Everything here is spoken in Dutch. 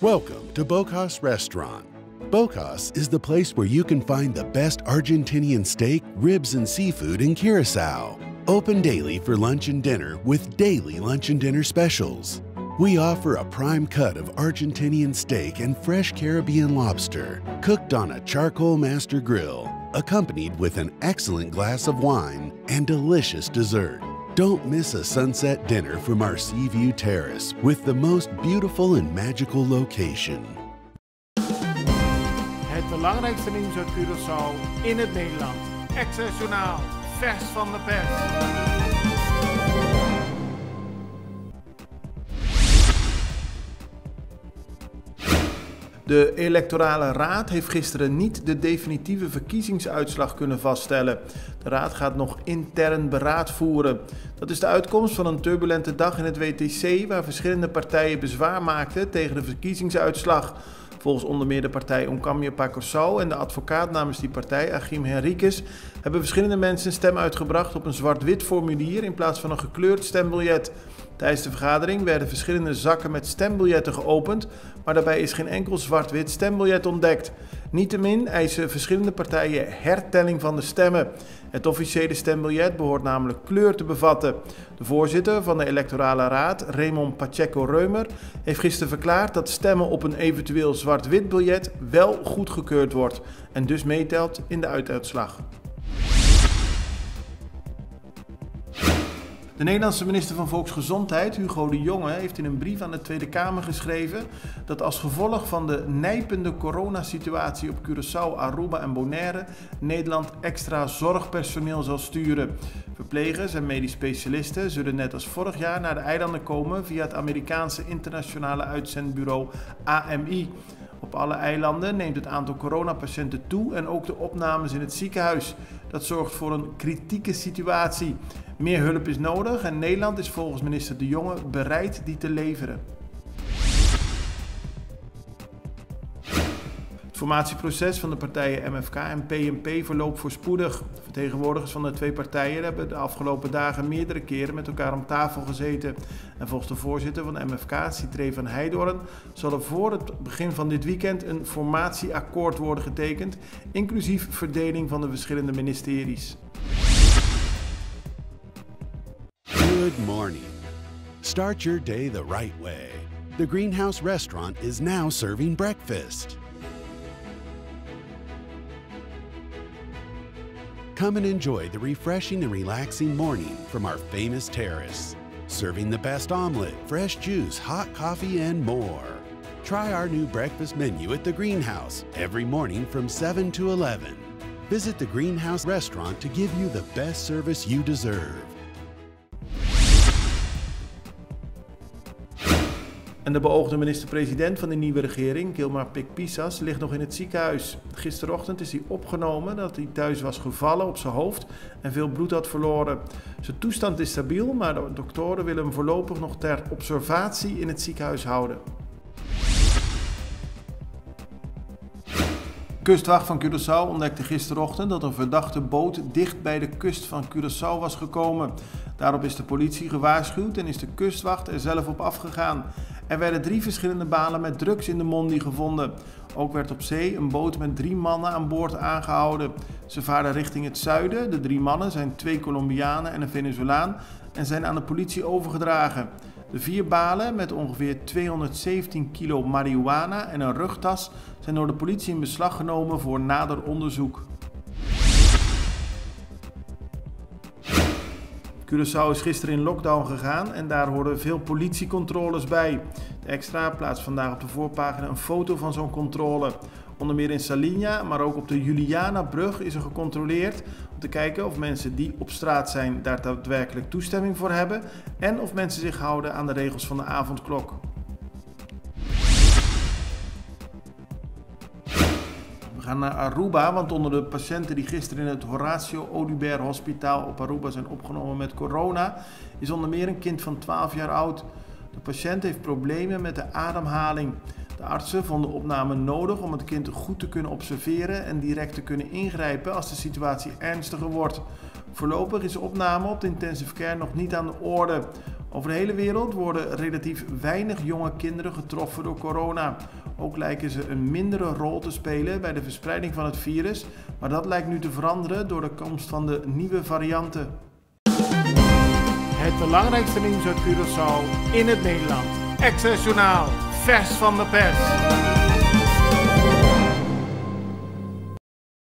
Welcome to Bocas Restaurant. Bocas is the place where you can find the best Argentinian steak, ribs, and seafood in Curacao. Open daily for lunch and dinner with daily lunch and dinner specials. We offer a prime cut of Argentinian steak and fresh Caribbean lobster, cooked on a charcoal master grill, accompanied with an excellent glass of wine and delicious dessert. Don't miss a sunset dinner from our Seaview Terrace with the most beautiful and magical location. Het belangrijkste nieuws uit Curaçao in het Nederland. Access Journaal, vers van de pers. De electorale raad heeft gisteren niet de definitieve verkiezingsuitslag kunnen vaststellen. De raad gaat nog intern beraad voeren. Dat is de uitkomst van een turbulente dag in het WTC waar verschillende partijen bezwaar maakten tegen de verkiezingsuitslag. Volgens onder meer de partij Oncamia Curaçao en de advocaat namens die partij, Achim Henriques, hebben verschillende mensen een stem uitgebracht op een zwart-wit formulier in plaats van een gekleurd stembiljet. Tijdens de vergadering werden verschillende zakken met stembiljetten geopend, maar daarbij is geen enkel zwart-wit stembiljet ontdekt. Niettemin eisen verschillende partijen hertelling van de stemmen. Het officiële stembiljet behoort namelijk kleur te bevatten. De voorzitter van de electorale raad, Raymond Pacheco-Reumer, heeft gisteren verklaard dat stemmen op een eventueel zwart-wit biljet wel goedgekeurd wordt en dus meetelt in de uitslag. De Nederlandse minister van Volksgezondheid, Hugo de Jonge, heeft in een brief aan de Tweede Kamer geschreven dat als gevolg van de nijpende coronasituatie op Curaçao, Aruba en Bonaire Nederland extra zorgpersoneel zal sturen. Verplegers en medisch specialisten zullen net als vorig jaar naar de eilanden komen via het Amerikaanse internationale uitzendbureau AMI. Op alle eilanden neemt het aantal coronapatiënten toe en ook de opnames in het ziekenhuis. Dat zorgt voor een kritieke situatie. Meer hulp is nodig en Nederland is volgens minister De Jonge bereid die te leveren. Het formatieproces van de partijen MFK en PNP verloopt voorspoedig. Vertegenwoordigers van de twee partijen hebben de afgelopen dagen meerdere keren met elkaar om tafel gezeten. En volgens de voorzitter van MFK, Citré van Heijdorn, zal er voor het begin van dit weekend een formatieakkoord worden getekend, inclusief verdeling van de verschillende ministeries. Good morning. Start your day the right way. The Greenhouse Restaurant is now serving breakfast. Come and enjoy the refreshing and relaxing morning from our famous terrace. Serving the best omelet, fresh juice, hot coffee, and more. Try our new breakfast menu at the Greenhouse every morning from 7 to 11. Visit the Greenhouse Restaurant to give you the best service you deserve. En de beoogde minister-president van de nieuwe regering, Gilmar Pik-Pissas, ligt nog in het ziekenhuis. Gisterochtend is hij opgenomen dat hij thuis was gevallen op zijn hoofd en veel bloed had verloren. Zijn toestand is stabiel, maar de doktoren willen hem voorlopig nog ter observatie in het ziekenhuis houden. Kustwacht van Curaçao ontdekte gisterochtend dat een verdachte boot dicht bij de kust van Curaçao was gekomen. Daarop is de politie gewaarschuwd en is de kustwacht er zelf op afgegaan. Er werden 3 verschillende balen met drugs in de Mondi gevonden. Ook werd op zee een boot met 3 mannen aan boord aangehouden. Ze vaarden richting het zuiden. De 3 mannen zijn 2 Colombianen en een Venezolaan en zijn aan de politie overgedragen. De 4 balen met ongeveer 217 kilo marihuana en een rugtas zijn door de politie in beslag genomen voor nader onderzoek. Curaçao is gisteren in lockdown gegaan en daar horen veel politiecontroles bij. De Extra plaatst vandaag op de voorpagina een foto van zo'n controle. Onder meer in Salinha, maar ook op de Julianabrug is er gecontroleerd om te kijken of mensen die op straat zijn daar daadwerkelijk toestemming voor hebben en of mensen zich houden aan de regels van de avondklok. We gaan naar Aruba, want onder de patiënten die gisteren in het Horacio Audubert Hospitaal op Aruba zijn opgenomen met corona, is onder meer een kind van 12 jaar oud. De patiënt heeft problemen met de ademhaling. De artsen vonden opname nodig om het kind goed te kunnen observeren en direct te kunnen ingrijpen als de situatie ernstiger wordt. Voorlopig is de opname op de intensive care nog niet aan de orde. Over de hele wereld worden relatief weinig jonge kinderen getroffen door corona. Ook lijken ze een mindere rol te spelen bij de verspreiding van het virus, maar dat lijkt nu te veranderen door de komst van de nieuwe varianten. Het belangrijkste nieuws uit Curaçao in het Nederland. Access Journaal, vers van de pers.